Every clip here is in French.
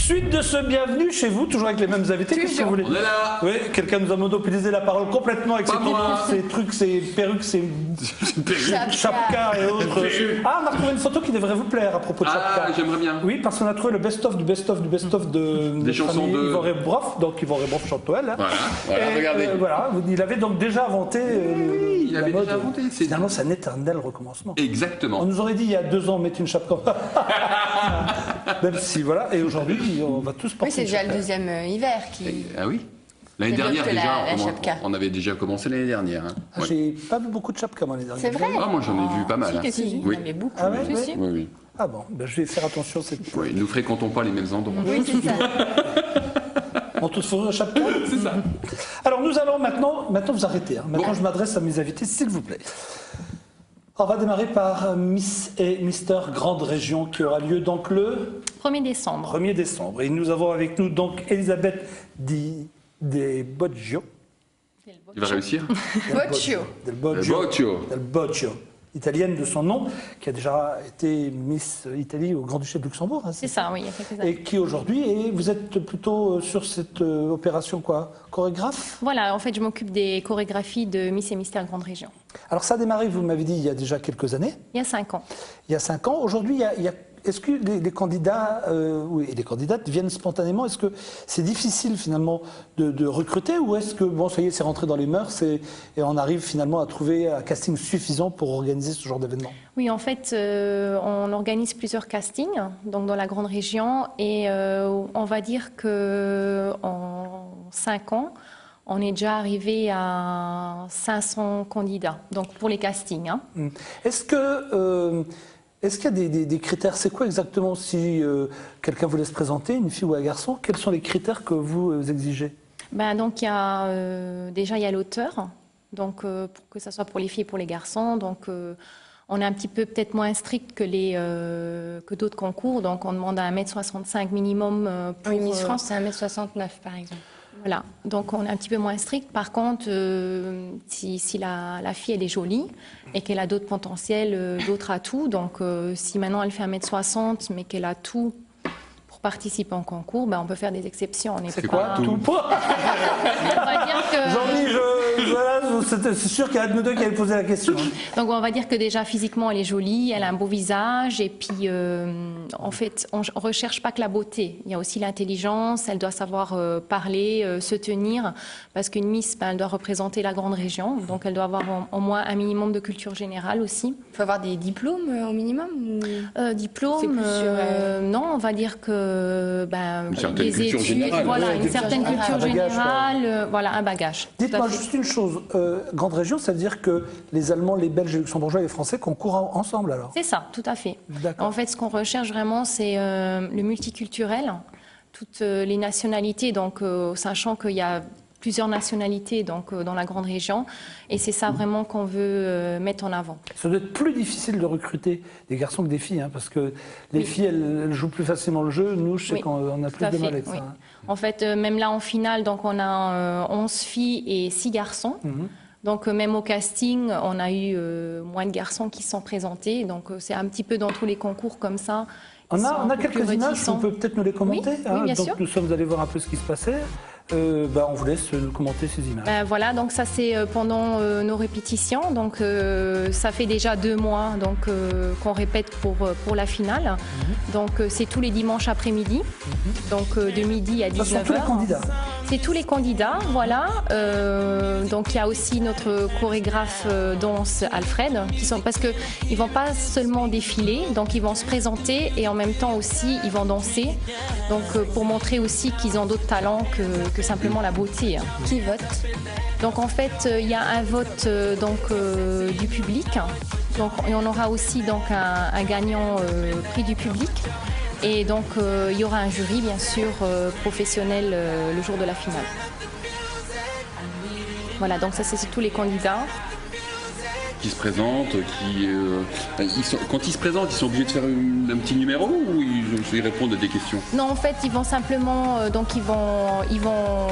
Suite de ce bienvenue chez vous, toujours avec les mêmes invités. Qu'est-ce que vous voulez? On est là. Oui, quelqu'un nous a monopolisé la parole complètement avec ses trucs, ses perruques, ses chapka et autres. Ah, on a retrouvé une photo qui devrait vous plaire à propos de chapka. Ah, j'aimerais bien. Oui, parce qu'on a trouvé le best-of du best-of du best-of de des chansons de Yvon Rebroff, donc Yvon Rebroff chante Noël. Voilà, voilà, et, regardez. Voilà, il avait donc déjà inventé il avait déjà inventé. Finalement, c'est un éternel recommencement. Exactement. On nous aurait dit il y a 2 ans, mettre une chapka. Même si, voilà, et aujourd'hui, on va tous porter. Oui, c'est déjà le deuxième hiver qui. Ah oui. L'année dernière déjà, on avait déjà commencé l'année dernière. Hein. Ah, j'ai pas vu beaucoup de chapka moi l'année dernière. C'est vrai. Ah, moi j'en ai vu pas mal. Si, si, oui. il y en avait beaucoup. Ah, ouais, oui. Oui, oui. Ah bon, ben, je vais faire attention cette fois. Oui, nous fréquentons pas les mêmes endroits. Oui, c'est ça. En toute fourrure chapka. C'est ça. Alors nous allons maintenant vous arrêter. Hein. Maintenant je m'adresse à mes invités, s'il vous plaît. On va démarrer par Miss et Mister Grande Région qui aura lieu donc le 1er décembre. 1er décembre. Et nous avons avec nous donc Elisabeth Del Boggio. Tu vas réussir? Del Boggio. Italienne de son nom, qui a déjà été Miss Italie au Grand-Duché de Luxembourg. Hein, c'est ça, oui, il y a quelques années. Et qui aujourd'hui, et vous êtes plutôt sur cette opération quoi, chorégraphe? Voilà, en fait, je m'occupe des chorégraphies de Miss et Mister Grande Région. Alors ça a démarré, vous m'avez dit, il y a déjà quelques années. Il y a 5 ans. Il y a 5 ans. Aujourd'hui, est-ce que les candidats et les candidates viennent spontanément? Est-ce que c'est difficile finalement de recruter ou est-ce que, bon, ça y est, c'est rentré dans les mœurs et on arrive finalement à trouver un casting suffisant pour organiser ce genre d'événement? Oui, en fait, on organise plusieurs castings donc dans la Grande Région et on va dire qu'en 5 ans, on est déjà arrivé à 500 candidats donc pour les castings. Hein. Est-ce qu'il y a des critères? C'est quoi exactement si quelqu'un vous laisse présenter, une fille ou un garçon? Quels sont les critères que vous exigez? Donc déjà il y a l'auteur, donc pour que ça soit pour les filles et pour les garçons. Donc on est un petit peu peut-être moins strict que d'autres concours. Donc on demande à 1m65 minimum. Pour, oui, Miss France c'est 1m69 par exemple. Voilà, donc on est un petit peu moins strict. Par contre, si la fille elle est jolie et qu'elle a d'autres potentiels, d'autres atouts, donc si maintenant elle fait 1m60 mais qu'elle a tout pour participer en concours, on peut faire des exceptions. C'est quoi tout? On va dire que... Jean-Louis, c'est sûr qu'il y a un de nous deux qui allait poser la question. Donc on va dire que déjà physiquement elle est jolie, elle a un beau visage et puis en fait on ne recherche pas que la beauté, il y a aussi l'intelligence, elle doit savoir parler, se tenir parce qu'une Miss elle doit représenter la Grande Région, donc elle doit avoir au moins un minimum de culture générale aussi. Il faut avoir des diplômes au minimum diplômes, non, on va dire que des études, générale. Voilà, une certaine culture générale, voilà, un bagage. Dites-moi juste une chose, Grande Région, ça veut dire que les Allemands, les Belges, les Luxembourgeois et les Français concourent ensemble alors? C'est ça, tout à fait. En fait, ce qu'on recherche vraiment, c'est le multiculturel, toutes les nationalités, donc sachant qu'il y a plusieurs nationalités donc, dans la Grande Région, et c'est ça vraiment qu'on veut mettre en avant. Ça doit être plus difficile de recruter des garçons que des filles, hein, parce que les filles, elles jouent plus facilement le jeu, nous, je sais qu'on a plus de mal avec ça. Hein. En fait, même là en finale, donc, on a 11 filles et 6 garçons. Donc même au casting, on a eu moins de garçons qui se sont présentés, donc c'est un petit peu dans tous les concours comme ça. On a quelques images, on peut peut-être nous les commenter. Oui, bien sûr. Nous sommes allés voir un peu ce qui se passait. On vous laisse nous commenter ces images. Voilà, donc ça c'est pendant nos répétitions. Donc ça fait déjà 2 mois donc qu'on répète pour la finale. Donc c'est tous les dimanches après-midi. Donc de midi à 19h. Ce sont tous les candidats. C'est tous les candidats, voilà. Donc il y a aussi notre chorégraphe danse Alfred, parce que ils vont pas seulement défiler, donc ils vont se présenter et en même temps aussi ils vont danser. Donc pour montrer aussi qu'ils ont d'autres talents que simplement la beauté. Qui vote? Donc en fait, il y a un vote du public. Donc et on aura aussi donc un gagnant prix du public. Et donc il y aura un jury bien sûr professionnel le jour de la finale. Voilà, donc ça c'est tous les candidats. qui se présentent, quand ils se présentent, ils sont obligés de faire un petit numéro ou ils répondent à des questions? Non, en fait, ils vont simplement, ils vont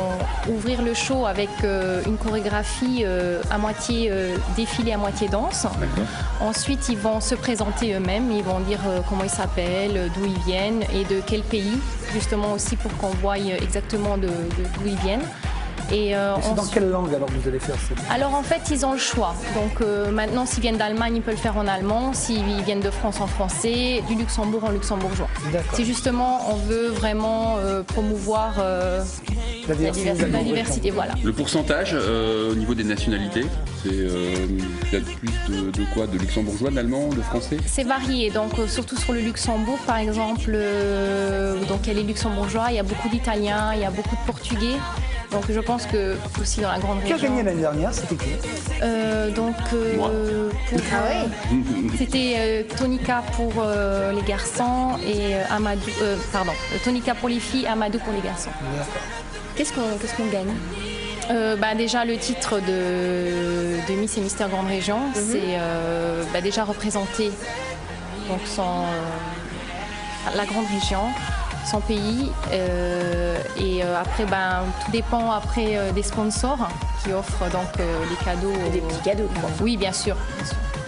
ouvrir le show avec une chorégraphie à moitié défilé, à moitié danse. Ensuite, ils vont se présenter eux-mêmes, ils vont dire comment ils s'appellent, d'où ils viennent et de quel pays, justement aussi pour qu'on voie exactement d'où ils viennent. Et c'est dans quelle langue alors que vous allez faire ça? Alors en fait ils ont le choix, donc maintenant s'ils viennent d'Allemagne ils peuvent le faire en allemand, s'ils viennent de France en français, du Luxembourg en luxembourgeois. C'est justement, on veut vraiment promouvoir la diversité, voilà. Le pourcentage au niveau des nationalités, c'est il y a plus de quoi? De luxembourgeois, d'allemand, de français? C'est varié, donc surtout sur le Luxembourg par exemple, donc il y a les luxembourgeois, il y a beaucoup d'italiens, il y a beaucoup de portugais. Donc je pense que aussi dans la grande région. Qui a gagné l'année dernière? C'était qui? Moi. C'était Tonika pour les garçons et Amadou. Tonika pour les filles, Amadou pour les garçons. Qu'est-ce qu'on gagne? Déjà le titre de Miss et Mister Grande Région, c'est déjà représenter donc la grande région, son pays, et après tout dépend des sponsors qui offrent donc des cadeaux. Des petits cadeaux quoi. Oui, bien sûr.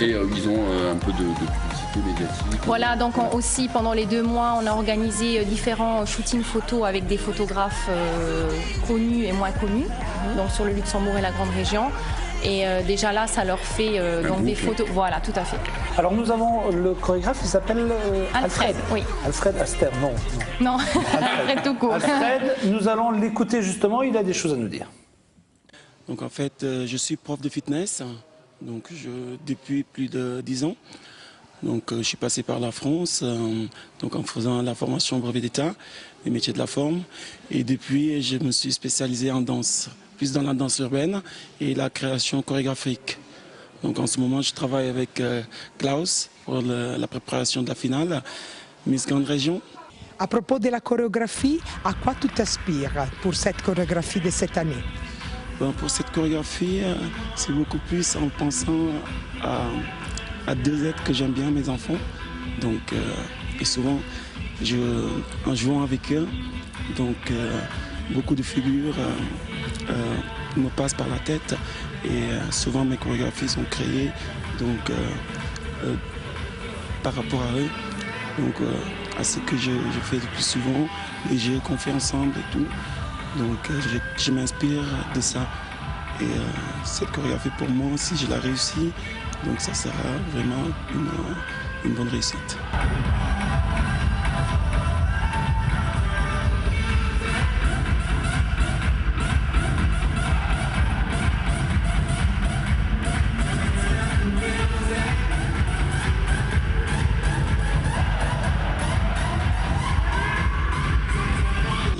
Et ils ont un peu de publicité médiatique. Voilà, donc aussi pendant les 2 mois, on a organisé différents shootings photos avec des photographes connus et moins connus, donc sur le Luxembourg et la grande région. Et déjà là, ça leur fait donc des photos. Voilà, tout à fait. Alors nous avons le chorégraphe qui s'appelle Alfred. Oui. Alfred Aster, non. Non, Alfred tout court. Alfred, nous allons l'écouter justement, il a des choses à nous dire. Donc en fait, je suis prof de fitness donc depuis plus de 10 ans. Donc je suis passé par la France donc en faisant la formation brevet d'État, les métiers de la forme. Et depuis, je me suis spécialisé en danse, plus dans la danse urbaine et la création chorégraphique. Donc en ce moment, je travaille avec Klaus pour la préparation de la finale, Miss Grande Région. À propos de la chorégraphie, à quoi tu t'inspires pour cette chorégraphie de cette année? Pour cette chorégraphie, c'est beaucoup plus en pensant à 2 êtres que j'aime bien, mes enfants. Donc, et souvent, en jouant avec eux, donc beaucoup de figures me passent par la tête et souvent mes chorégraphies sont créées donc, par rapport à eux, donc à ce que je fais le plus souvent, les jeux qu'on fait ensemble et tout. Donc je m'inspire de ça et cette chorégraphie pour moi, si je la réussis, donc ça sera vraiment une bonne réussite.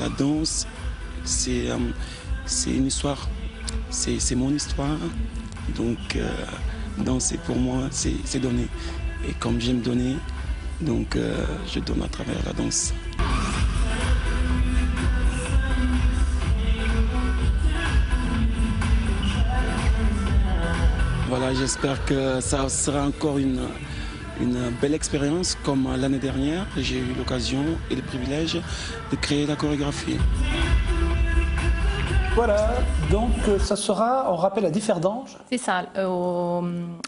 La danse, c'est une histoire, c'est mon histoire, donc danser pour moi c'est donner. Et comme j'aime donner, donc je donne à travers la danse. Voilà, j'espère que ça sera encore une belle expérience comme l'année dernière. J'ai eu l'occasion et le privilège de créer la chorégraphie. Voilà, donc ça sera, on rappelle, à Differdange. C'est ça, au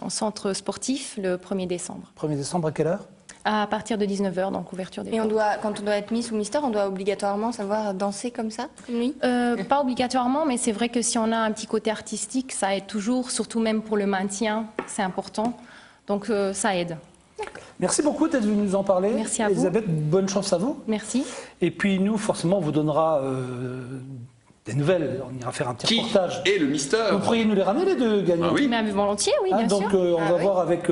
centre sportif le 1er décembre. 1er décembre, à quelle heure? À partir de 19h, donc ouverture des portes. Et quand on doit être Miss ou Mister, on doit obligatoirement savoir danser comme ça, comme lui? Pas obligatoirement, mais c'est vrai que si on a un petit côté artistique, ça aide toujours, surtout même pour le maintien, c'est important. Donc ça aide. Merci beaucoup d'être venu nous en parler. Merci à vous. Elisabeth, bonne chance à vous. Merci. Et puis nous, forcément, on vous donnera des nouvelles. On ira faire un petit reportage. Et le Mister. Vous pourriez nous les ramener, les 2 gagnants? Ah oui. Mais volontiers, oui, bien donc, sûr. on va voir avec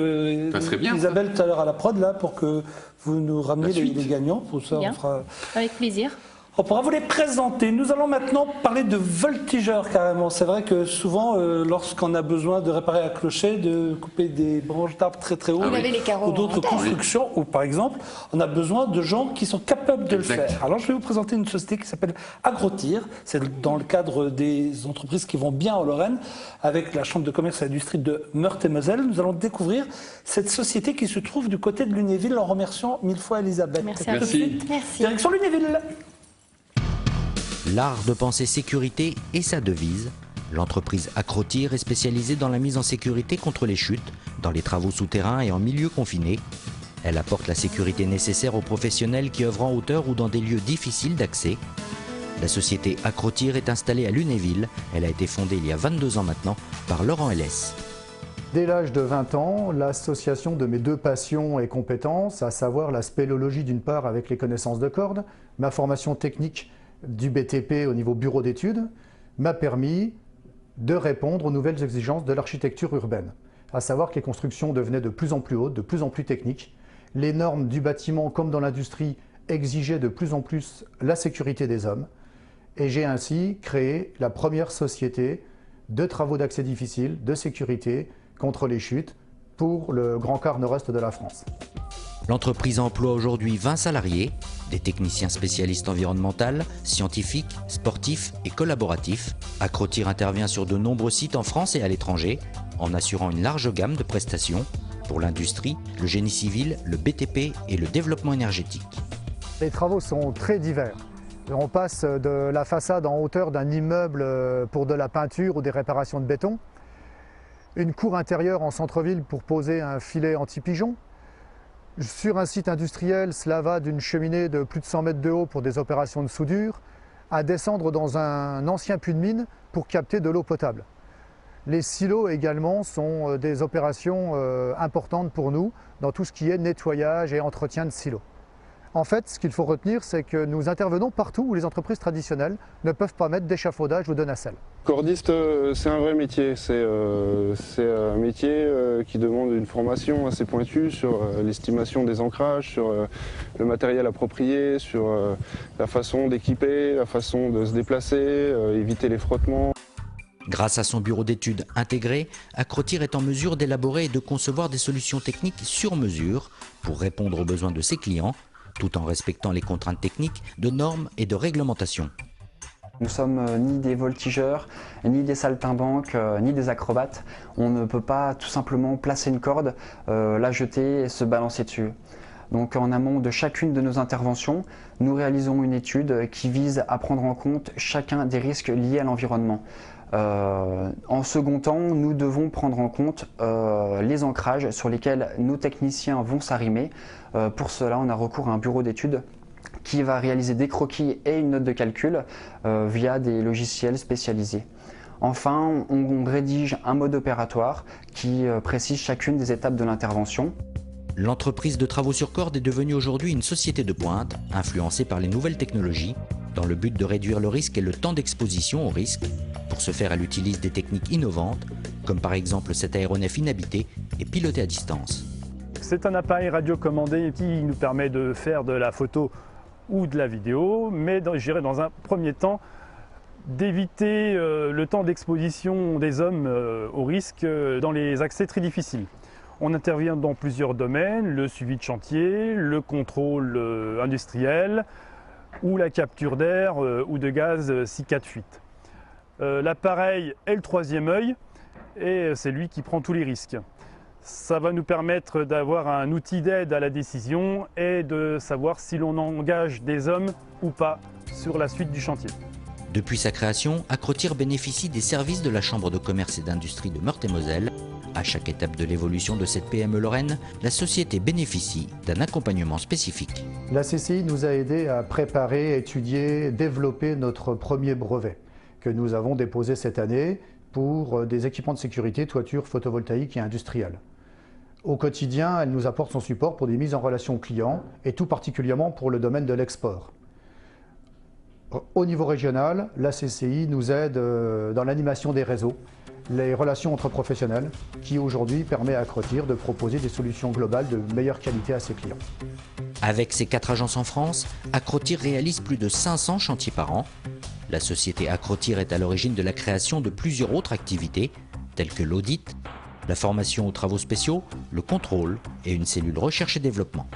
Ça serait bien, Isabelle tout à l'heure à la prod là, pour que vous nous rameniez les gagnants. Pour ça, Bien. on fera... Avec plaisir. On pourra vous les présenter. Nous allons maintenant parler de voltigeurs carrément. C'est vrai que souvent, lorsqu'on a besoin de réparer un clocher, de couper des branches d'arbres très très haut, ou d'autres constructions, ou par exemple, on a besoin de gens qui sont capables de le faire. Alors je vais vous présenter une société qui s'appelle Agrotir. C'est dans le cadre des entreprises qui vont bien en Lorraine, avec la Chambre de commerce et d'industrie de Meurthe-et-Moselle. Nous allons découvrir cette société qui se trouve du côté de Lunéville, en remerciant mille fois Elisabeth. Merci. Direction Lunéville. L'art de penser sécurité est sa devise. L'entreprise Agrotir est spécialisée dans la mise en sécurité contre les chutes, dans les travaux souterrains et en milieu confiné. Elle apporte la sécurité nécessaire aux professionnels qui œuvrent en hauteur ou dans des lieux difficiles d'accès. La société Agrotir est installée à Lunéville. Elle a été fondée il y a 22 ans maintenant par Laurent Ls. Dès l'âge de 20 ans, l'association de mes deux passions et compétences, à savoir la spéléologie d'une part avec les connaissances de cordes, ma formation technique du BTP au niveau bureau d'études, m'a permis de répondre aux nouvelles exigences de l'architecture urbaine, à savoir que les constructions devenaient de plus en plus hautes, de plus en plus techniques. Les normes du bâtiment comme dans l'industrie exigeaient de plus en plus la sécurité des hommes et j'ai ainsi créé la première société de travaux d'accès difficile, de sécurité contre les chutes pour le grand quart nord-est de la France. L'entreprise emploie aujourd'hui 20 salariés, des techniciens spécialistes environnementaux, scientifiques, sportifs et collaboratifs. Agrotir intervient sur de nombreux sites en France et à l'étranger, en assurant une large gamme de prestations pour l'industrie, le génie civil, le BTP et le développement énergétique. Les travaux sont très divers. On passe de la façade en hauteur d'un immeuble pour de la peinture ou des réparations de béton, une cour intérieure en centre-ville pour poser un filet anti-pigeon. Sur un site industriel, cela va d'une cheminée de plus de 100 mètres de haut pour des opérations de soudure, à descendre dans un ancien puits de mine pour capter de l'eau potable. Les silos également sont des opérations importantes pour nous dans tout ce qui est nettoyage et entretien de silos. En fait, ce qu'il faut retenir, c'est que nous intervenons partout où les entreprises traditionnelles ne peuvent pas mettre d'échafaudage ou de nacelle. Cordiste, c'est un vrai métier. C'est un métier qui demande une formation assez pointue sur l'estimation des ancrages, sur le matériel approprié, sur la façon d'équiper, la façon de se déplacer, éviter les frottements. Grâce à son bureau d'études intégré, Agrotir est en mesure d'élaborer et de concevoir des solutions techniques sur mesure pour répondre aux besoins de ses clients, tout en respectant les contraintes techniques, de normes et de réglementations. Nous ne sommes ni des voltigeurs, ni des saltimbanques, ni des acrobates. On ne peut pas tout simplement placer une corde, la jeter et se balancer dessus. Donc en amont de chacune de nos interventions, nous réalisons une étude qui vise à prendre en compte chacun des risques liés à l'environnement. En second temps, nous devons prendre en compte les ancrages sur lesquels nos techniciens vont s'arrimer. Pour cela, on a recours à un bureau d'études qui va réaliser des croquis et une note de calcul via des logiciels spécialisés. Enfin, on rédige un mode opératoire qui précise chacune des étapes de l'intervention. L'entreprise de travaux sur corde est devenue aujourd'hui une société de pointe, influencée par les nouvelles technologies, dans le but de réduire le risque et le temps d'exposition au risque. Pour ce faire, elle utilise des techniques innovantes, comme par exemple cet aéronef inhabité et piloté à distance. C'est un appareil radiocommandé qui nous permet de faire de la photo ou de la vidéo, mais je dirais dans un premier temps d'éviter le temps d'exposition des hommes au risque dans les accès très difficiles. On intervient dans plusieurs domaines, le suivi de chantier, le contrôle industriel ou la capture d'air ou de gaz si cas de fuite. L'appareil est le troisième œil et c'est lui qui prend tous les risques. Ça va nous permettre d'avoir un outil d'aide à la décision et de savoir si l'on engage des hommes ou pas sur la suite du chantier. Depuis sa création, Agrotir bénéficie des services de la Chambre de commerce et d'industrie de Meurthe-et-Moselle. À chaque étape de l'évolution de cette PME lorraine, la société bénéficie d'un accompagnement spécifique. La CCI nous a aidés à préparer, étudier, développer notre premier brevet que nous avons déposé cette année pour des équipements de sécurité, toiture photovoltaïque et industrielle. Au quotidien, elle nous apporte son support pour des mises en relation clients et tout particulièrement pour le domaine de l'export. Au niveau régional, la CCI nous aide dans l'animation des réseaux, les relations entre professionnels, qui aujourd'hui permet à Agrotir de proposer des solutions globales de meilleure qualité à ses clients. Avec ses 4 agences en France, Acrotir réalise plus de 500 chantiers par an. La société Acrotir est à l'origine de la création de plusieurs autres activités, telles que l'audit, la formation aux travaux spéciaux, le contrôle et une cellule recherche et développement.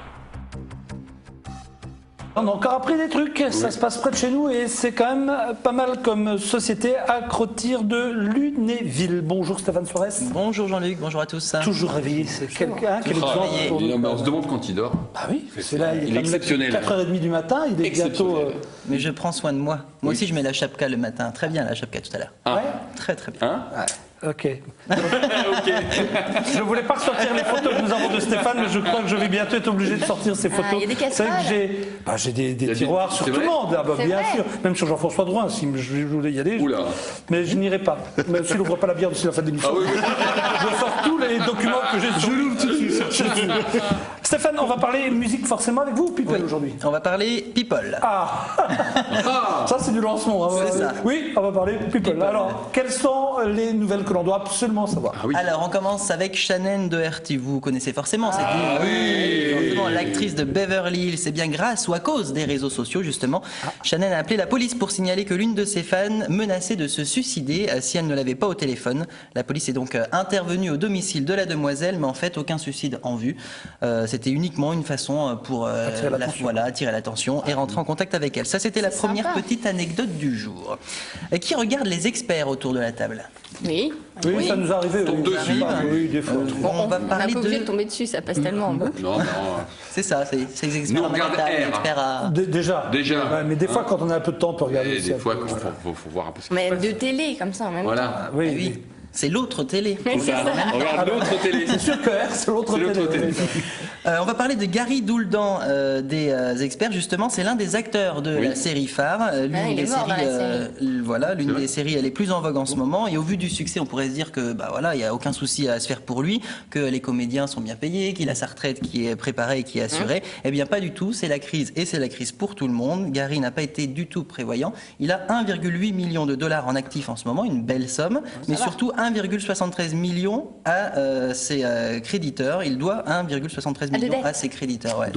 On a encore appris des trucs, ça se passe près de chez nous et c'est quand même pas mal comme société. Acrotir de Lunéville. Bonjour Stéphane Suarez. Bonjour Jean-Luc, bonjour à tous. Toujours réveillé, c'est quelqu'un qui est On se demande quand il dort. Ah oui, c'est là, il est exceptionnel. 4h30 du matin, il est bientôt... Mais je prends soin de moi. Moi aussi je mets la chapka le matin. Très bien la chapka tout à l'heure. Ouais. Très très bien. Ok. Je voulais pas sortir les photos que nous avons de Stéphane, mais je crois que je vais bientôt être obligé de sortir ces photos. Il y a des casseroles. J'ai des tiroirs sur tout le monde, bien sûr. Même sur Jean-François Drouin, si je voulais y aller. Oula. Mais je n'irai pas. Même s'il n'ouvre pas la bière d'ici la fin de l'émission. Ah oui, oui. Je sors tous les documents que j'ai sur. Je l'ouvre tout de suite. Stéphane, on va parler musique forcément avec vous ou People aujourd'hui? On va parler People. Ça c'est du lancement. C'est ça. Oui, on va parler People. Alors, quelles sont les nouvelles que l'on doit absolument savoir? Alors on commence avec Shannon Doherty, vous connaissez forcément cette l'actrice de Beverly Hills. C'est bien grâce ou à cause des réseaux sociaux justement. Shannon a appelé la police pour signaler que l'une de ses fans menaçait de se suicider si elle ne l'avait pas au téléphone. La police est donc intervenue au domicile de la demoiselle, mais en fait aucun suicide en vue. C'était uniquement une façon pour attirer l'attention et rentrer en contact avec elle. Ça c'était la première petite anecdote du jour. Qui regarde les experts autour de la table? Oui. Oui, ça nous est arrivé. Oui, des fois. On va parler pas obligé de tomber dessus, ça passe tellement. Non. C'est ça, c'est les experts. Nous, on regarde R. Déjà. Ouais, mais des fois, quand on a un peu de temps, on peut regarder. Des fois, il faut voir un peu ce qui se Mais passe. de télé, comme ça, en même temps. Voilà. Oui. C'est l'autre télé. C'est ça. On regarde l'autre télé. C'est sûr que R, c'est l'autre télé. On va parler de Gary Douldan des experts. Justement, c'est l'un des acteurs de la série phare. L'une des séries, elle est plus en vogue en ce moment. Et au vu du succès, on pourrait se dire que, il n'y a aucun souci à se faire pour lui, que les comédiens sont bien payés, qu'il a sa retraite qui est préparée et qui est assurée. Eh bien, pas du tout. C'est la crise et c'est la crise pour tout le monde. Gary n'a pas été du tout prévoyant. Il a 1,8 million de dollars en actifs en ce moment, une belle somme, mais surtout 1,73 million à ses créditeurs. Il doit 1,73 million à ses créditeurs. Ouais,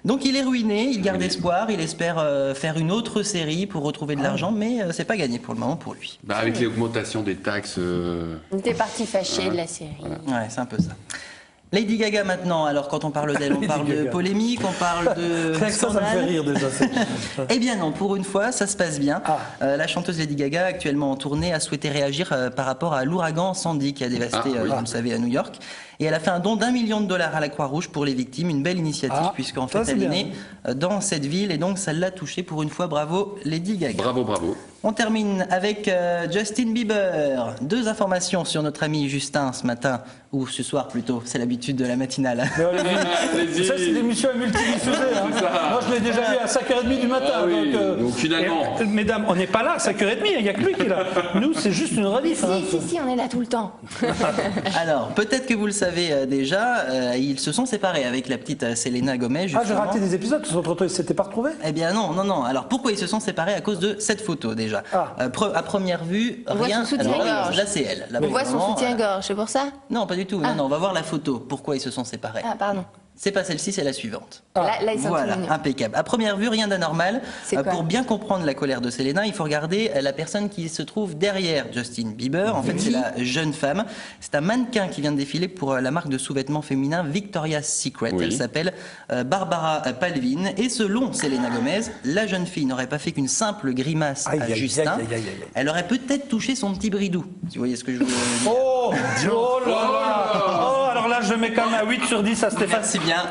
donc il est ruiné, il garde espoir, il espère faire une autre série pour retrouver de l'argent, mais c'est pas gagné pour le moment pour lui. Avec l'augmentation des taxes... Il était parti fâché de la série. Ouais, c'est un peu ça. Lady Gaga maintenant, alors quand on parle d'elle, on parle de polémique, on parle de ça me fait rire déjà. Eh bien non, pour une fois, ça se passe bien. La chanteuse Lady Gaga, actuellement en tournée, a souhaité réagir par rapport à l'ouragan Sandy qui a dévasté, comme vous le savez, à New York. Et elle a fait un don d'1 million de dollars à la Croix-Rouge pour les victimes, une belle initiative puisqu'en fait elle est née dans cette ville et donc ça l'a touchée pour une fois. Bravo Lady Gaga. Bravo. On termine avec Justin Bieber. 2 informations sur notre ami Justin ce matin, ou ce soir plutôt, c'est l'habitude de la matinale. Ça c'est l'émission multidiffusée. Moi je l'ai déjà vu à 5h30 du matin. Donc finalement... mesdames, on n'est pas là à 5h30, il n'y a que lui qui est là. Nous c'est juste une rediff. Si, on est là tout le temps. Alors, peut-être que vous le savez déjà, ils se sont séparés avec la petite Selena Gomez. Justement. J'ai raté des épisodes, entre ils ne s'étaient pas retrouvés? Eh bien non. Alors pourquoi ils se sont séparés? À cause de cette photo déjà. À première vue, rien. Là c'est elle. On voit son soutien-gorge, c'est pour ça? Non, pas du tout. Non, on va voir la photo. Pourquoi ils se sont séparés? Ah, pardon. C'est pas celle-ci, c'est la suivante. Là, ils sont voilà, impeccable. À première vue, rien d'anormal. Pour bien comprendre la colère de Selena, il faut regarder la personne qui se trouve derrière Justin Bieber. En fait, c'est la jeune femme. C'est un mannequin qui vient de défiler pour la marque de sous-vêtements féminins Victoria's Secret. Elle s'appelle Barbara Palvin. Et selon Selena Gomez, la jeune fille n'aurait pas fait qu'une simple grimace à Justin. Elle aurait peut-être touché son petit bridou. Si vous voyez ce que je veux dire. Oh là là. Alors là, je mets quand même un 8 sur 10 à Stéphane. Merci bien.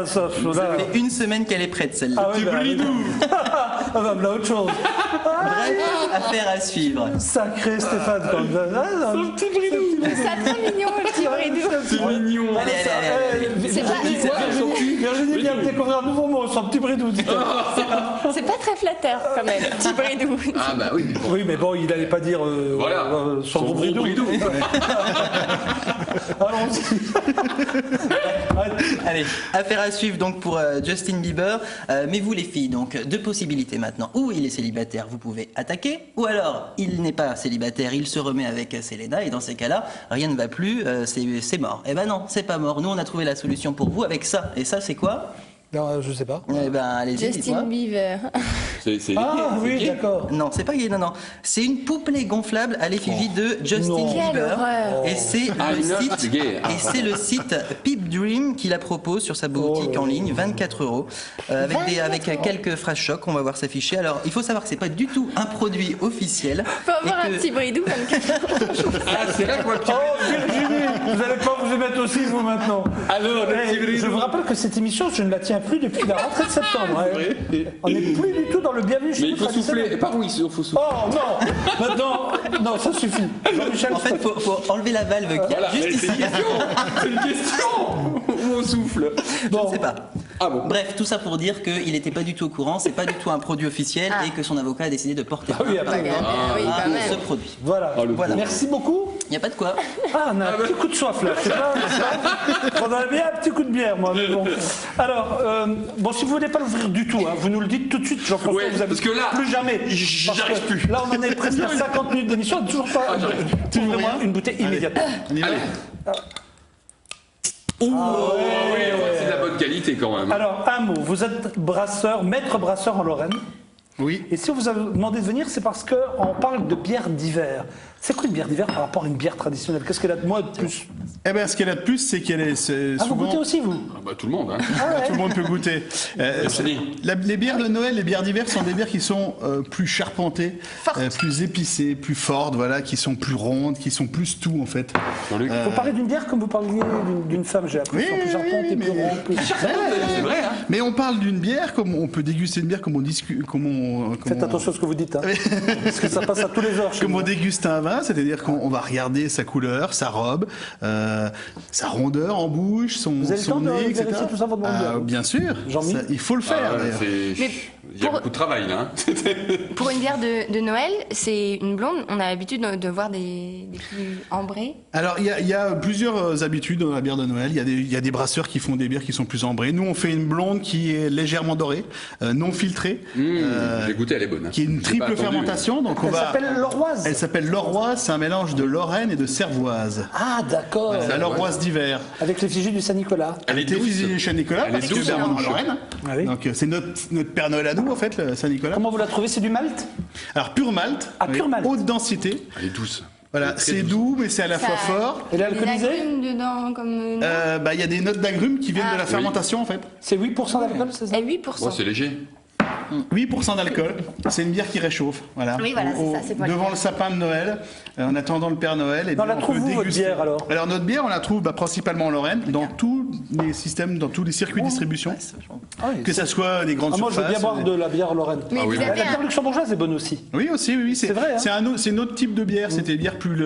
Ça fait une semaine qu'elle est prête, celle-là. Petit bridou. Là, autre chose. Bref, affaire à suivre. Sacré Stéphane. Son petit bridou. C'est très mignon, le petit bridou. C'est mignon. Allez. C'est pas... Virginie, vient de découvrir un nouveau mot, son petit bridou, dit-elle. C'est pas très flatteur quand même, petit bridou. Ah bah oui. Bon. Oui, mais bon, il n'allait pas dire son gros bridou. Allons-y. Allez, affaire à suivre donc pour Justin Bieber. Mais vous les filles, donc deux possibilités maintenant. Ou il est célibataire, vous pouvez attaquer. Ou alors, il n'est pas célibataire, il se remet avec Selena. Et dans ces cas-là, rien ne va plus, c'est mort. Eh ben non, c'est pas mort. Nous, on a trouvé la solution pour vous avec ça. Et ça, c'est quoi? Non, je sais pas. Eh ben, allez-y, Justin Bieber. C'est ah oui, d'accord. Non, c'est pas gay, non. C'est une poupée gonflable à l'effigie de Justin Bieber. Et c'est le site Peep Dream qui la propose sur sa boutique en ligne, 24 €, avec quelques phrases chocs. On va voir s'afficher. Alors, il faut savoir que c'est pas du tout un produit officiel. Faut avoir un petit bridou. Ah, c'est là quoi. Oh Virginie, vous allez pas vous y mettre aussi vous maintenant. Alors, je vous rappelle que cette émission, je ne la tiens plus depuis la rentrée de septembre. On n'est plus du tout dans le bienvenu chez Mais il faut souffler. Par où il faut souffler? Oh non. Maintenant, non, ça suffit. Jean-Michel, en fait, il faut enlever la valve qui voilà, juste ici. C'est une question. Où on souffle? Je ne sais pas. Ah bon. Bref, tout ça pour dire qu'il n'était pas du tout au courant, c'est pas du tout un produit officiel et que son avocat a décidé de porter plainte ce produit. Voilà. Merci beaucoup. Il n'y a pas de quoi. Ah, on a un petit coup de soif là. C'est pas on a bien un petit coup de bière, moi. Mais bon. Alors, bon, si vous voulez pas l'ouvrir du tout, hein, vous nous le dites tout de suite, Jean-François. Ouais, vous avez parce que là, plus jamais. J'arrive plus. Là, on en est presque à 50 minutes d'émission, toujours pas. Ouvrez-moi une bouteille immédiatement. Allez. C'est de la bonne qualité quand même. Alors, un mot. Vous êtes brasseur, maître brasseur en Lorraine. Oui. Et si on vous a demandé de venir, c'est parce qu'on parle de bière d'hiver. C'est quoi une bière d'hiver par rapport à une bière traditionnelle? Qu'est-ce qu'elle a de moins de plus? Eh bien, ce qu'elle a de plus, c'est qu'elle est souvent... vous goûtez aussi, vous? Bah, tout le monde. Hein. Tout le monde peut goûter. Les bières de Noël, les bières d'hiver sont des bières qui sont plus charpentées, plus épicées, plus fortes, voilà, qui sont plus rondes, qui sont plus tout, en fait. Vous parlez d'une bière comme vous parliez d'une femme, j'ai l'impression, plus charpente et plus ronde. C'est vrai. Hein. Mais on parle d'une bière, comme on peut déguster une bière, comme on discute... Faites attention à ce que vous dites, hein, parce que ça passe à tous les heures. Comme on déguste un vin, c'est-à-dire qu'on va regarder sa couleur, sa robe, sa rondeur en bouche, son nez, etc. Vous avez le temps de vérifier tout ça avant de boire? Bien sûr, il faut le faire. Il y a beaucoup de travail là. Hein. Pour une bière de Noël, c'est une blonde. On a l'habitude de voir des plus ambrées. Alors il y a plusieurs habitudes dans la bière de Noël. Il y a des brasseurs qui font des bières qui sont plus ambrées. Nous on fait une blonde qui est légèrement dorée, non filtrée. J'ai goûté, elle est bonne. Hein. Qui est une triple fermentation. Donc elle s'appelle l'Orroise. Elle s'appelle l'Orroise. C'est un mélange de Lorraine et de Cervoise. Ah d'accord. La l'Orroise d'hiver. Avec l'effigie du Saint-Nicolas. Avec l'effigie du Saint-Nicolas, parce que c'est en Lorraine. Ah oui. Donc c'est notre Père Noël à nous en fait, le Saint-Nicolas. Comment vous la trouvez? C'est du malt? Alors pur malt. Pur malt. Haute densité. Elle est douce. Voilà, c'est doux, mais c'est à la fois fort. Et l'alcoolisé? Dedans, comme... Il y a des notes d'agrumes qui viennent de la fermentation en fait. C'est 8% d'alcool, c'est ça? 8%. C'est léger. 8% d'alcool, c'est une bière qui réchauffe. Voilà. Oui, voilà, c'est ça, c'est pas devant le sapin de Noël, en attendant le Père Noël. Et on la trouve où, votre bière alors? Alors notre bière, on la trouve principalement en Lorraine, dans tous les systèmes, dans tous les circuits de distribution. Que ça soit des grandes surfaces. Moi, je veux bien boire de la bière Lorraine. La bière luxembourgeoise est bonne aussi. Oui, aussi, oui. C'est vrai. C'est un autre type de bière. C'était des bières plus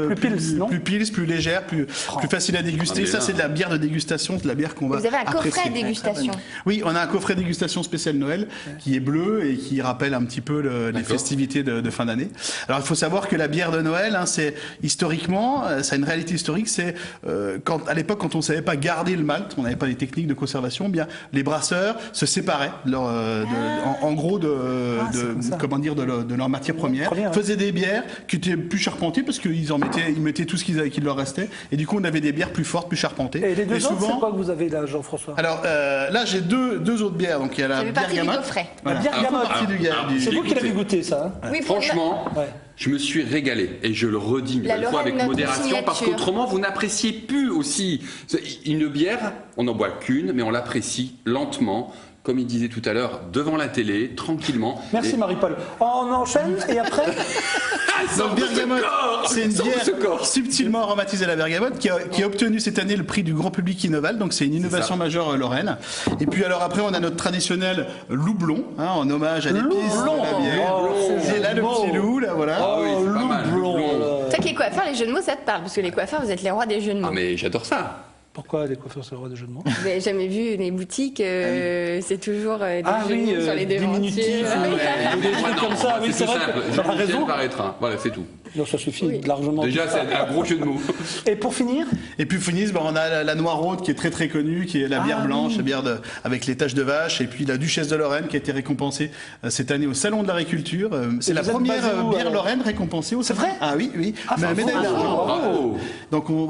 pils, plus légères, plus facile à déguster. Ça, c'est de la bière de dégustation, de la bière qu'on va apprécier. Vous avez un coffret dégustation. Oui, on a un coffret dégustation spécial Noël qui est bleu et qui rappelle un petit peu les festivités de fin d'année. Alors il faut savoir que la bière de Noël, c'est historiquement, ça a une réalité historique, c'est à l'époque quand on savait pas garder le malt, on n'avait pas les techniques de conservation, bien les brasseurs se séparaient en gros de leur matière première, faisaient des bières qui étaient plus charpentées parce qu'ils mettaient tout ce qu'il leur restait et du coup on avait des bières plus fortes, plus charpentées. Et les deux autres, c'est quoi que vous avez là, Jean-François? Alors là j'ai deux autres bières, donc il y a la bière Gamotte. La bière Gamotte. C'est vous qui l'avez goûté ça, hein? Oui, franchement, je me suis régalé et je le redis une nouvelle fois avec modération parce qu'autrement vous n'appréciez plus aussi. Une bière, on n'en boit qu'une, mais on l'apprécie lentement. Comme il disait tout à l'heure, devant la télé, tranquillement. Merci Marie-Paul. On enchaîne et après Donc bergamote, c'est une bière subtilement aromatisée à la bergamote qui a obtenu cette année le prix du Grand Public Innoval, donc c'est une innovation majeure lorraine. Et puis alors après on a notre traditionnel loup blond, en hommage à l'épice de la bière. C'est là le petit loup, là voilà. Ah oui, c'est pas mal. Toi qui es coiffeur, les jeux de mots ça te parle, parce que les coiffeurs vous êtes les rois des jeux de mots. Ah mais j'adore ça. Pourquoi les coiffeurs c'est le roi des jeux de mots? Vous n'avez jamais vu les boutiques, c'est toujours des jeux de mots sur les diminutifs, des trucs comme ça. Oui, c'est vrai. Tu as raison. Voilà, c'est tout. Donc ça suffit largement. Déjà, c'est un gros jeu de mots. Et pour finir? Et puis on a la Noiraude qui est très très connue, qui est la bière blanche, la bière avec les taches de vache, et puis la Duchesse de Lorraine qui a été récompensée cette année au Salon de l'Agriculture. C'est la première bière Lorraine récompensée au Salon. C'est vrai? Ah oui, oui. Médaille d'argent. Donc on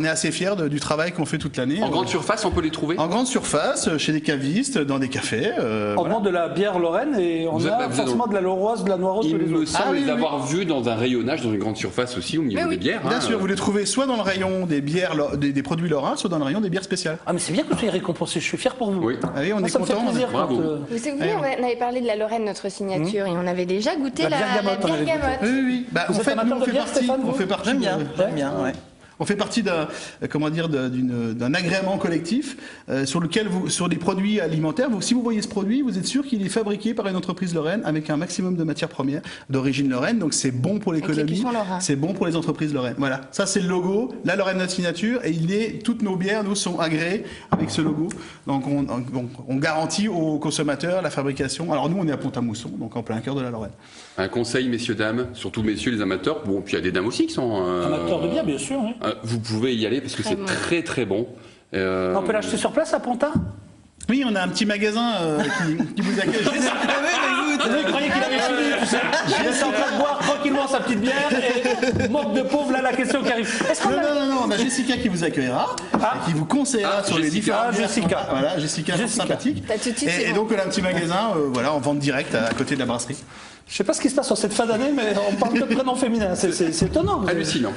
est assez fiers du travail qu'on fait toute l'année. En grande surface, on peut les trouver? En grande surface, chez des cavistes, dans des cafés. On vend de la bière Lorraine et on a forcément de la Loroise, de la Noiraude, tous les autres. Il me semble les avoir vus dans un rayonnage, dans une grande surface aussi, au niveau des bières. Bien sûr, vous les trouvez soit dans le rayon des bières, des produits lorrains, soit dans le rayon des bières spéciales. Ah mais c'est bien que vous soyez récompensé, je suis fier pour vous. Oui, on est content. Ça me fait plaisir. Bravo. Vous savez, on avait parlé de la Lorraine, notre signature, et on avait déjà goûté la bergamote. Oui. Vous êtes amateur de bière, Stéphane? On fait partie. J'aime bien, ouais. On fait partie d'un agrément collectif sur lequel sur des produits alimentaires. Si vous voyez ce produit, vous êtes sûr qu'il est fabriqué par une entreprise lorraine avec un maximum de matières premières d'origine lorraine. Donc c'est bon pour l'économie, c'est bon pour les entreprises lorraines. Voilà, ça c'est le logo, la Lorraine notre signature, et toutes nos bières nous sont agréées avec ce logo. Donc on garantit aux consommateurs la fabrication. Alors nous on est à Pont-à-Mousson, donc en plein cœur de la Lorraine. Un conseil, messieurs, dames, surtout messieurs les amateurs. Bon, puis il y a des dames aussi qui sont amateurs de bière, bien sûr. Oui. Vous pouvez y aller parce que c'est très très bon. On peut l'acheter sur place à Pontin? Oui, on a un petit magasin qui vous accueille. Vous croyez qu'il avait fini, tu sais. J'étais en train de boire tranquillement sa petite bière et manque de pauvre, là la question qui arrive. Non, on a Jessica qui vous accueillera, qui vous conseillera sur les différents. Jessica. Voilà, Jessica. sympathique. Et donc on a un petit magasin, en vente directe à côté de la brasserie. Je ne sais pas ce qui se passe sur cette fin d'année, mais on parle de prénom féminin. C'est étonnant. Hallucinant.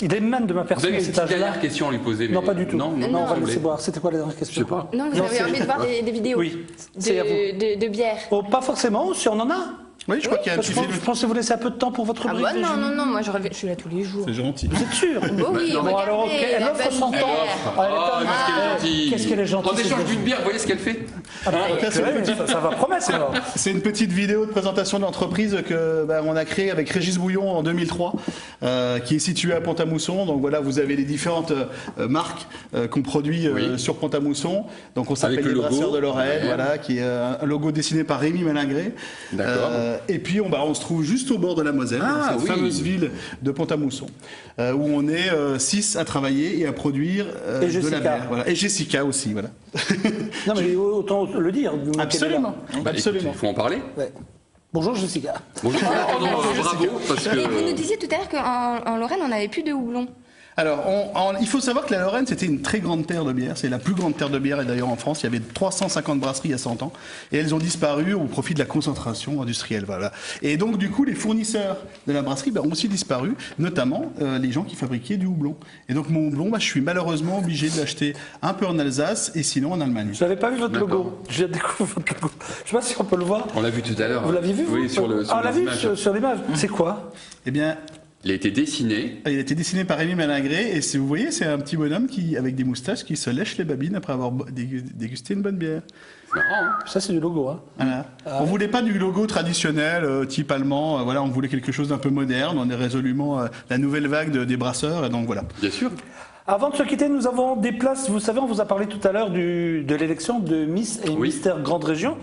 Il est même de ma personne. Vous avez une dernière question à lui poser? Non, pas du tout. Non, on va laisser boire. C'était quoi la dernière question? Je sais pas. Non, vous avez envie de voir des vidéos de bière. Oh, pas forcément, si on en a. Oui, je crois qu'il y a un petit film. Je pense que vous laissez un peu de temps pour votre rubrique. Non, moi je suis là tous les jours. C'est gentil. Vous êtes sûr? Oui, bon, alors, elle offre son temps. Qu'est-ce qu'elle est gentille. En échange d'une bière, vous voyez ce qu'elle fait? Ça va promettre. C'est une petite vidéo de présentation de l'entreprise que on a créée avec Régis Bouillon en 2003, qui est située à Pont-à-Mousson. Donc voilà, vous avez les différentes marques qu'on produit sur Pont-à-Mousson. Donc on s'appelle les Brasseurs de Lorraine, voilà, qui est un logo dessiné par Rémi Malingré. D'accord. Et puis on se trouve juste au bord de la Moselle, dans cette fameuse ville de Pont-à-Mousson, où on est 6 à travailler et à produire de la bière. Voilà. Et Jessica aussi, voilà. Non mais autant le dire. Absolument. Il faut en parler. Ouais. Bonjour Jessica. Bonjour. Bravo. Et vous nous disiez tout à l'heure qu'en Lorraine on n'avait plus de houblon. Alors, il faut savoir que la Lorraine, c'était une très grande terre de bière. C'est la plus grande terre de bière, et d'ailleurs en France, il y avait 350 brasseries il y a 100 ans. Et elles ont disparu au profit de la concentration industrielle. Voilà. Et donc, du coup, les fournisseurs de la brasserie ont aussi disparu, notamment les gens qui fabriquaient du houblon. Et donc, mon houblon, je suis malheureusement obligé de l'acheter un peu en Alsace et sinon en Allemagne. Je n'avais pas vu votre logo. J'ai découvert votre logo. Je ne sais pas si on peut le voir. On l'a vu tout à l'heure. Vous l'aviez vu? Oui, sur le. On l'a vu sur l'image. C'est quoi? Eh bien. Il a été dessiné. Il a été dessiné par Rémi Malingré, et si vous voyez, c'est un petit bonhomme avec des moustaches qui se lèche les babines après avoir dégusté une bonne bière. Marrant, hein. Ça, c'est du logo. Hein. Voilà. On voulait pas du logo traditionnel, type allemand. Voilà, on voulait quelque chose d'un peu moderne. On est résolument la nouvelle vague des brasseurs, et donc voilà. Bien sûr. Avant de se quitter, nous avons des places. Vous savez, on vous a parlé tout à l'heure de l'élection de Miss et Mister Grande Région.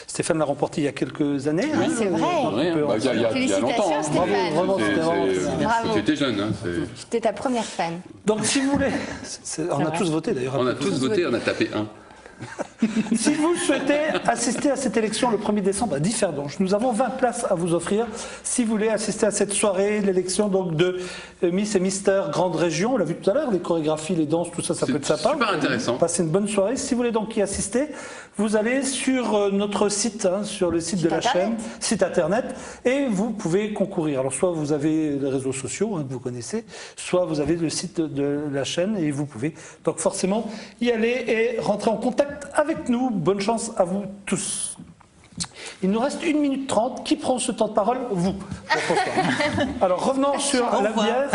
Stéphane l'a remporté il y a quelques années. Oui, c'est vrai. Il y a longtemps. Bravo, Bravo. J'étais jeune. J'étais ta première fan. Donc, si vous voulez... On a tous voté, d'ailleurs. On a tous voté, on a tapé 1. Si vous souhaitez assister à cette élection le 1er décembre à Differdange, nous avons 20 places à vous offrir. Si vous voulez assister à cette soirée, l'élection donc de Miss et Mister Grande Région, on l'a vu tout à l'heure, les chorégraphies, les danses, tout ça, ça peut être sympa. Super intéressant. Passez une bonne soirée. Si vous voulez donc y assister, vous allez sur notre site, sur le site de la chaîne, site internet, et vous pouvez concourir. Alors soit vous avez les réseaux sociaux que vous connaissez, soit vous avez le site de la chaîne et vous pouvez donc forcément y aller et rentrer en contact avec nous. Bonne chance à vous tous. Il nous reste 1 minute 30. Qui prend ce temps de parole? Vous. Alors revenons sur la bière.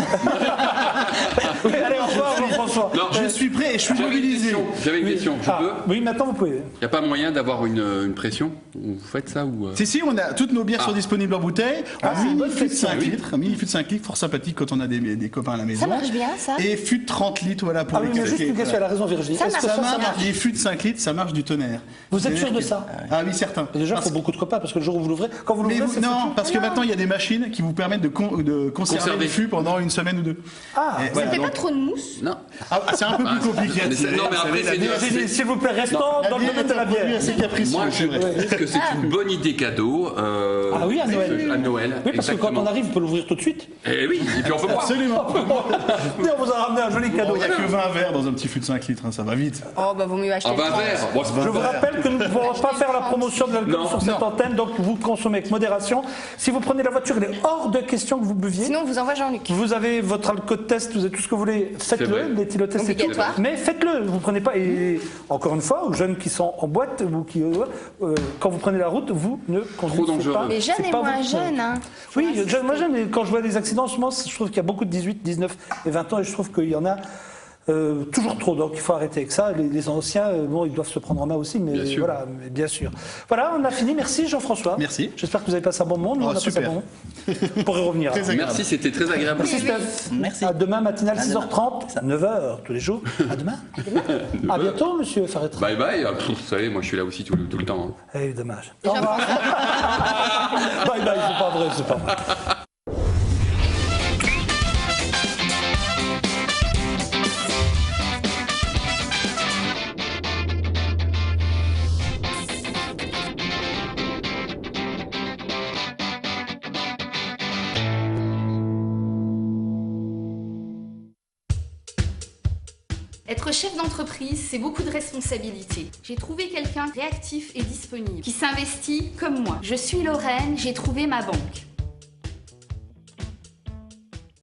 Allez, au revoir Jean-François. Je suis prêt et je suis mobilisé. J'avais une question. Je peux? Oui, maintenant vous pouvez. Il n'y a pas moyen d'avoir une pression? Vous faites ça ou Si, on a toutes nos bières sont disponibles en bouteille. Un mini fût de 5 litres, un mini fût de 5 litres, fort sympathique quand on a des copains à la maison. Ça marche bien, ça. Et fût de 30 litres, voilà, pour les mais juste une question, elle a raison Virginie. Ça marche. Les fûts de 5 litres, ça marche du tonnerre. Vous êtes sûr de ça? Ah oui, certain. Déjà, il faut beaucoup de copains parce que le jour où vous l'ouvrez, quand vous l'ouvrez, non, parce que maintenant il y a des machines qui vous permettent de conserver les fûts pendant une semaine ou deux. Ah, ça fait pas trop de mousse? Non. C'est un peu plus compliqué. Non, mais après, s'il vous plaît, restons dans le domaine de la bière. C'est capricieux. Moi, je trouve que c'est une bonne idée cadeau. Ah oui, à Noël. À Noël. Oui, parce que quand on arrive, on peut l'ouvrir tout de suite. Eh oui, et puis on peut boire. Absolument. On vous a ramené un joli cadeau. Il n'y a que 20 verres dans un petit fût de 5 litres, ça va vite. Oh, bah vaut mieux acheter. 20 verres. Je vous rappelle que nous ne pouvons pas faire la promotion de l'alcool sur cette antenne, donc vous consommez avec modération. Si vous prenez la voiture, il est hors de question que vous buviez. Sinon, on vous envoie Jean-Luc. Vous avez votre alcool test, vous avez tout ce que vous voulez, faites-le, l'éthylotest c'est tout. Mais faites-le, vous prenez pas. Et encore une fois, aux jeunes qui sont en boîte, ou qui, quand vous prenez la route, vous ne conduisez pas. Les jeunes et moins jeunes. Hein. Oui, moi jeune, et quand je vois des accidents, en ce moment, je trouve qu'il y a beaucoup de 18, 19 et 20 ans, et je trouve qu'il y en a toujours trop, donc il faut arrêter avec ça. Les anciens, bon, ils doivent se prendre en main aussi, mais voilà, mais bien sûr. Voilà, on a fini. Merci Jean-François. Merci. J'espère que vous avez passé un bon moment. Nous, on a passé un bon moment. On pourrait revenir. Merci, c'était très agréable. Merci Steph. Merci. À demain, matinale 6h30, 9h tous les jours. À demain. À bientôt, monsieur Farretra. Bye bye. Vous savez, moi je suis là aussi tout le temps. Eh, dommage. Au revoir. Bye bye, c'est pas vrai, c'est pas vrai. Être chef d'entreprise, c'est beaucoup de responsabilités. J'ai trouvé quelqu'un réactif et disponible, qui s'investit comme moi. Je suis Lorraine, j'ai trouvé ma banque.